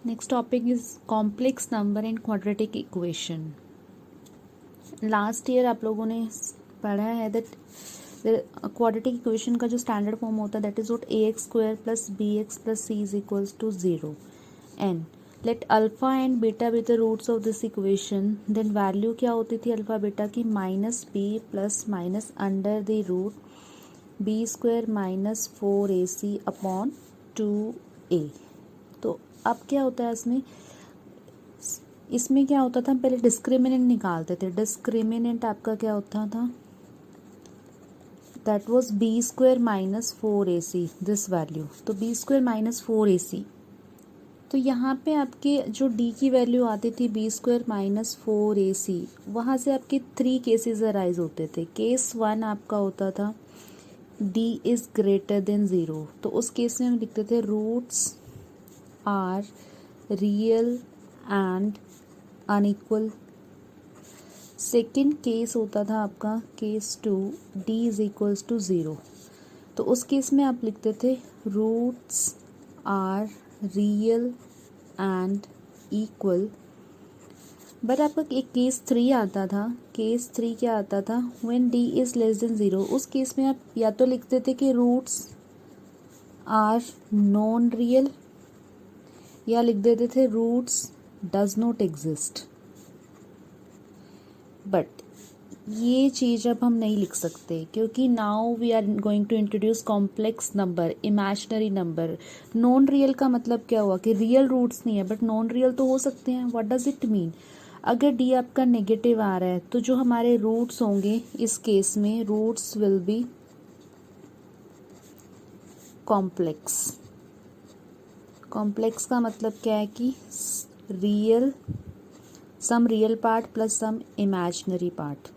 Next topic is complex number and quadratic equation. Last year आप लोगों ने पढ़ा है दैट क्वाड्रेटिक इक्वेशन का जो स्टैंडर्ड फॉर्म होता है that is what ax² plus bx plus c is equals to 0 and let alpha and beta with the roots of this equation. Then value क्या होती थी अल्फा बीटा की -b plus minus under the root b² minus 4ac upon 2a. तो अब क्या होता है इसमें क्या होता था, पहले डिस्क्रिमिनेंट निकालते थे. डिस्क्रिमिनेंट आपका क्या होता था, that was b² minus 4ac this value. तो b² माइनस 4ac. तो यहाँ पे आपके जो d की वैल्यू आती थी b² माइनस 4ac, वहाँ से आपके 3 केसेस अराइज होते थे. केस 1 आपका होता था d इज ग्रेटर देन 0. तो उस केस में हम लिखते थे roots are real and unequal. Second case होता था आपका case 2 d is equals to 0. तो उस केस में आप लिखते थे roots are real and equal. But आपका एक केस 3 आता था. केस 3 क्या आता था, when d is less than 0. उस केस में आप या तो लिखते थे कि रूट्स आर नॉन रियल, या लिख देते थे roots does not exist. But ये चीज़ अब हम नहीं लिख सकते क्योंकि now we are going to introduce complex number, imaginary number. Non real का मतलब क्या हुआ कि रियल रूट्स नहीं है बट नॉन रियल तो हो सकते हैं. व्हाट डज इट मीन, अगर डी आपका नेगेटिव आ रहा है तो जो हमारे रूट्स होंगे इस केस में roots will be complex. Complex का मतलब क्या है कि real, some real part plus some imaginary part.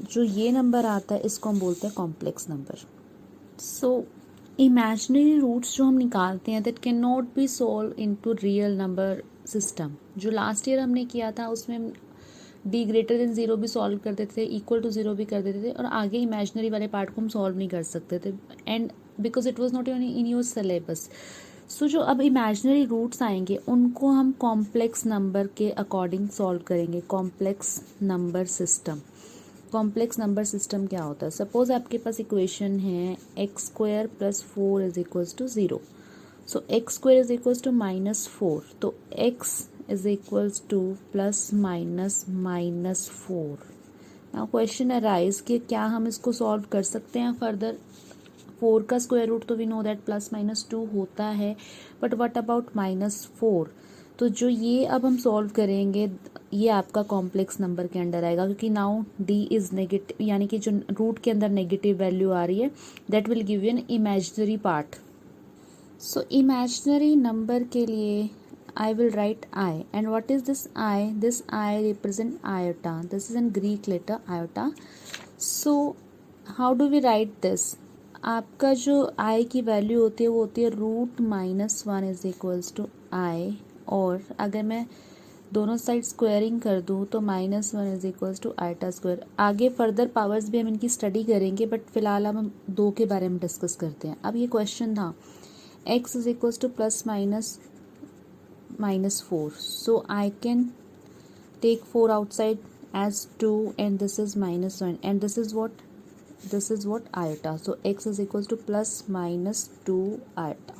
जो ये नंबर आता है इसको हम बोलते हैं complex number. So imaginary roots जो हम निकालते हैं that can not be solve into real number system. जो लास्ट ईयर हमने किया था उसमें d ग्रेटर देन 0 भी सॉल्व कर देते थे, इक्वल टू 0 भी कर देते थे, और आगे इमेजिनरी वाले पार्ट को हम सॉल्व नहीं कर सकते थे and because it was not in your syllabus. So जो अब इमेजिनरी रूट्स आएंगे उनको हम कॉम्प्लेक्स नंबर के अकॉर्डिंग सॉल्व करेंगे. Complex number system. Complex number system क्या होता है, सपोज आपके पास इक्वेशन है x² plus 4 is equals to 0. So x² is equals to -4. तो x is equals to plus minus -4. Now question arise कि क्या हम इसको सॉल्व कर सकते हैं फर्दर. 4 का स्क्वायर रूट तो वी नो दैट +-2 होता है, बट व्हाट अबाउट -4. तो जो ये अब हम सॉल्व करेंगे ये आपका कॉम्प्लेक्स नंबर के अंडर आएगा क्योंकि नाउ d इज नेगेटिव, यानी कि जो रूट के अंदर नेगेटिव वैल्यू आ रही है that will give you an imaginary part. So imaginary number के लिए I will write I. And what is this I? This I represent iota. This is in Greek letter iota. So how do we write this? आपका जो I की value होती है वो होती है √-1 इज इक्वल्स टू I. और अगर मैं दोनों साइड स्क्वायरिंग कर दूँ तो -1 is equals to iota square. आगे फर्दर पावर्स भी हम इनकी स्टडी करेंगे बट फिलहाल हम 2 के बारे में डिस्कस करते हैं. अब ये क्वेश्चन था x is equals to +-4. So I can take 4 outside as 2 and this is -1 and this is what iota. So x is equals to +-2 iota.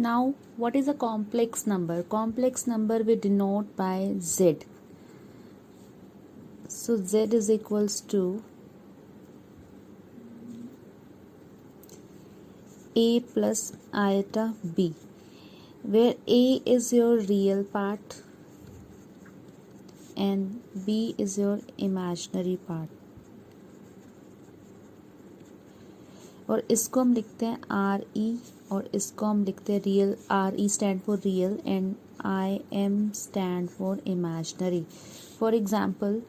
Now what is a complex number? Complex number we denote by z. So z is equals to a plus iota b, where a is your real part and b is your imaginary part. और इसको हम लिखते हैं R E और इसको हम लिखते हैं real. R E stand for real and I am stand for imaginary. For example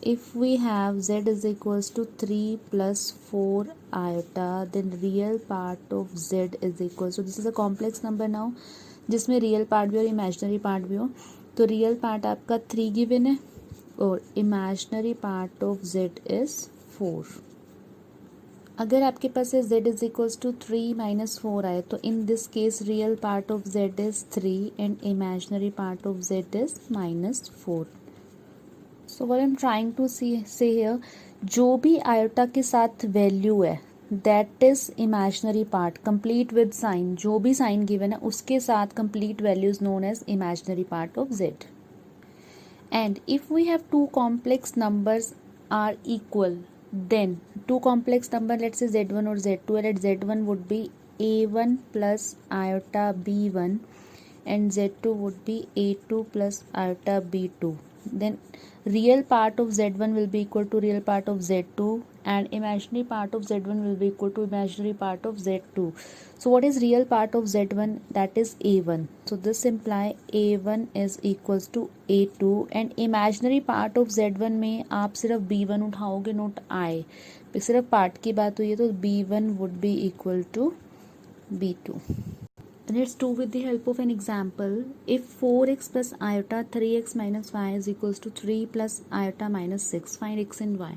if we have z is equals to 3 plus 4 iota, then real part of z is equals to, this is a complex number now जिसमें real part भी और imaginary part भी हो. तो real part आपका 3 given है और imaginary part of z is 4. अगर आपके पास है z is equals to 3 minus 4 आए तो in this case real part of z is 3 and imaginary part of z is -4. So what I am trying to say here, जो भी iota के साथ वैल्यू है that is imaginary part complete with sign, जो भी sign given है उसके साथ complete value is known as imaginary part of z. And if we have two complex numbers are equal, then two complex number, let's say z1 or z2, let z1 would be a1 plus iota b1 and z2 would be a2 plus iota b2. Then real part of z1 will be equal to real part of z2 and imaginary part of z1 will be equal to imaginary part of z2. So what is real part of z1? That is a1. So this imply a1 is equals to a2 and imaginary part of z1 में आप सिर्फ b1 उठाओगे, note i, सिर्फ part की बात हुई है तो b1 would be equal to b2. Let's do with the help of an example. If 4x plus iota 3x minus y is equals to 3 plus iota minus 6, find x and y.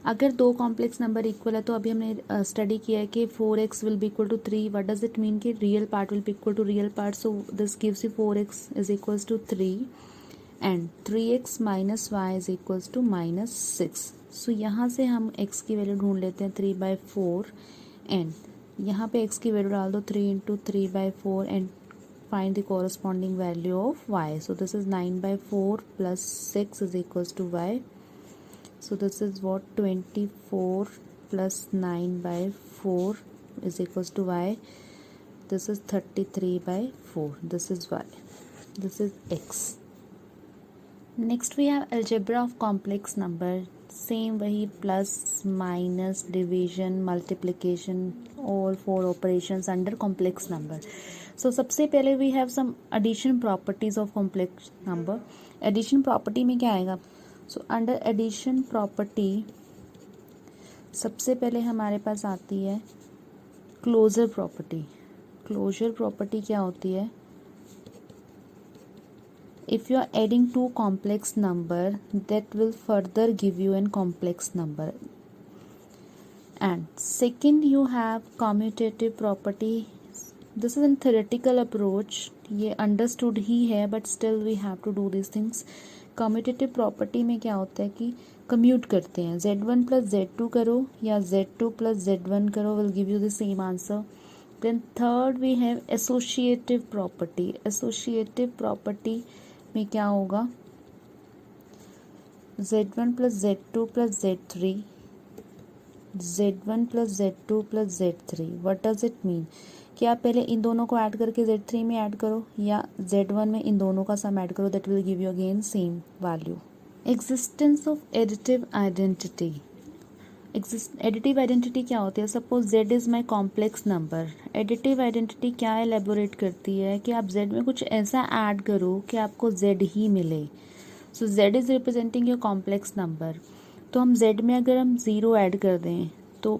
अगर दो complex number equal है तो अभी हमने study किया है कि 4x will be equal to 3. What does it mean कि real part will be equal to real part, so this gives you 4x is equals to 3 and 3x minus y is equals to -6. So यहाँ से हम x की value ढूंढ लेते हैं 3/4 and यहाँ पे x की वैल्यू डाल दो 3 into 3/4 and find the corresponding value of y. So this is 9/4 plus 6 is equals to y. So this is what 24 plus 9/4 is equals to y. This is 33/4. This is y. This is x. Next we have algebra of complex number. Same वही plus, minus, division, multiplication, all 4 operations under complex number. So सबसे पहले we have some addition properties of complex number. Addition property में क्या आएगा? So under addition property सबसे पहले हमारे पास आती है क्लोजर प्रॉपर्टी. क्लोजर प्रॉपर्टी क्या होती है? If you are adding to complex number that will further give you an complex number. And second you have commutative property. This is an theoretical approach, ये understood ही है but still we have to do this things. Commutative property में क्या होता है कि commute करते हैं, z1 प्लस z2 करो या z2 प्लस z1 करो, will give you the same answer. Then third we have associative property. Associative property में क्या होगा? z1 plus z2 plus z3, z1 plus z2 plus z3. What does it mean? कि आप पहले इन दोनों को add करके z3 में ऐड करो या z1 में इन दोनों का सम ऐड करो, that will give you again same value. Existence of additive identity. Additive identity क्या होती है? Suppose z is my complex number. Additive identity क्या एलेबोरेट करती है कि आप z में कुछ ऐसा ऐड करो कि आपको z ही मिले. सो z is representing your complex number. तो हम z में अगर हम 0 ऐड कर दें तो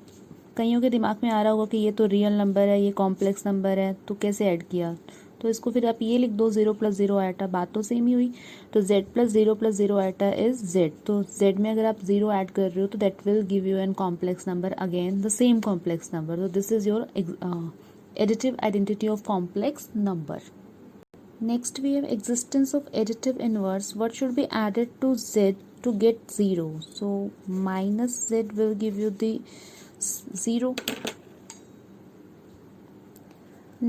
कईयों के दिमाग में आ रहा होगा कि ये तो रियल नंबर है, ये कॉम्प्लेक्स नंबर है, तो कैसे ऐड किया? तो इसको फिर आप ये लिख दो 0 प्लस 0 आइटा, बात तो सेम ही हुई. तो z plus 0 plus 0 iota is z. तो z में अगर आप 0 ऐड कर रहे हो तो that will give you an complex number, again the same complex number. तो this is your additive identity of complex number. Next we have existence of additive inverse. What should be added to z to get 0? So minus z will give you the 0.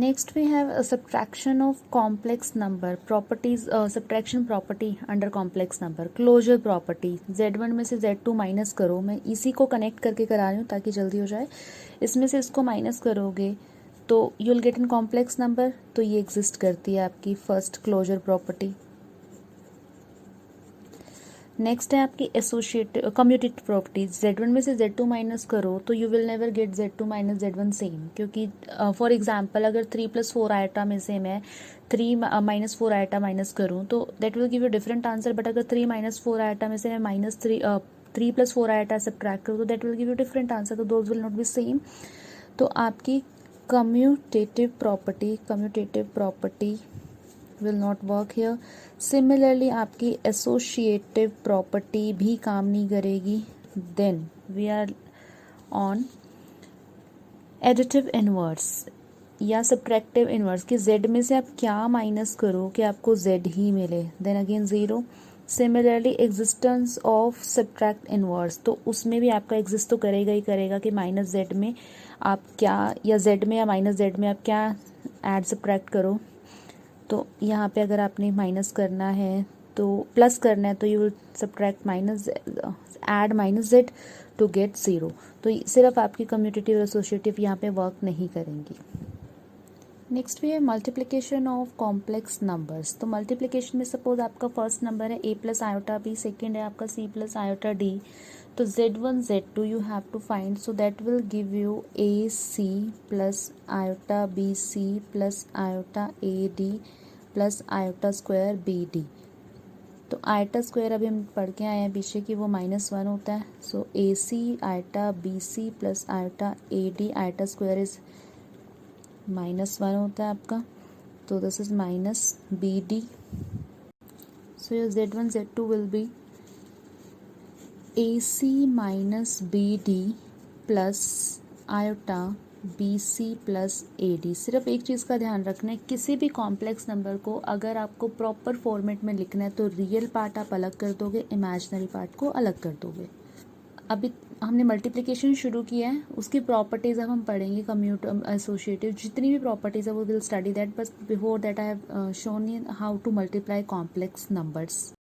Next we have a subtraction of complex number properties. Subtraction property under complex number. Closure property. z1 में से z2 minus करो. मैं इसी को connect करके करा रही हूँ ताकि जल्दी हो जाए. इसमें से इसको माइनस करोगे तो you will get an complex number. तो ये एग्जिस्ट करती है आपकी फर्स्ट क्लोजर प्रॉपर्टी. नेक्स्ट है आपकी एसोसिएटिव कम्यूटेटिव प्रॉपर्टीज. z1 में से z2 माइनस करो तो you will never get z2 minus z1 same, क्योंकि फॉर एग्जांपल अगर 3 प्लस 4 आइटा में से मैं 3 माइनस 4 आइटा माइनस करूँ तो that will give you different answer. But अगर 3 माइनस 4 आइटा में से मैं -3 प्लस 4 आइटा सब्ट्रैक्ट करूँ तो that will give you different answer. तो those will not be same. तो आपकी commutative property will not work here. Similarly आपकी associative property भी काम नहीं करेगी. Then we are on additive inverse या सब्ट्रैक्टिव इनवर्स कि z में से आप क्या माइनस करो कि आपको z ही मिले, then again zero. Similarly existence of subtract inverse, तो उसमें भी आपका एग्जिस्ट तो करेगा ही करेगा कि माइनस z में आप क्या, या z में या माइनस z में आप क्या ऐड सब्ट्रैक्ट करो। तो यहाँ पे अगर आपने माइनस करना है तो प्लस करना है तो you will subtract minus add minus z to get zero. तो सिर्फ आपकी कम्यूटेटिव और एसोसिएटिव यहाँ पे वर्क नहीं करेंगी। नेक्स्ट भी है मल्टीप्लिकेशन ऑफ कॉम्प्लेक्स नंबर्स। तो मल्टीप्लिकेशन में सपोज आपका फर्स्ट नंबर है a plus iota b, second है आपका c प्लस आयोटा d। तो z1 z2 you have to find, so that will give you ac plus iota bc plus iota ad plus iota square bd। तो iota square अभी हम पढ़ के आए हैं पीछे कि वो -1 होता है। सो ac iota bc plus iota ad iota square is -1 होता है आपका, तो this is minus bd। So your z1 z2 will be ac minus bd plus iota bc plus ad। सिर्फ एक चीज़ का ध्यान रखना है, किसी भी कॉम्प्लेक्स नंबर को अगर आपको प्रॉपर फॉर्मेट में लिखना है तो रियल पार्ट आप अलग कर दोगे, इमेजिनरी पार्ट को अलग कर दोगे। अभी हमने मल्टीप्लिकेशन शुरू किया है, उसकी प्रॉपर्टीज़ अब हम पढ़ेंगे, कम्यूट एसोसिएटिव जितनी भी प्रॉपर्टीज़ है वो विल स्टडी दैट, बस before that I have shown how to multiply complex numbers.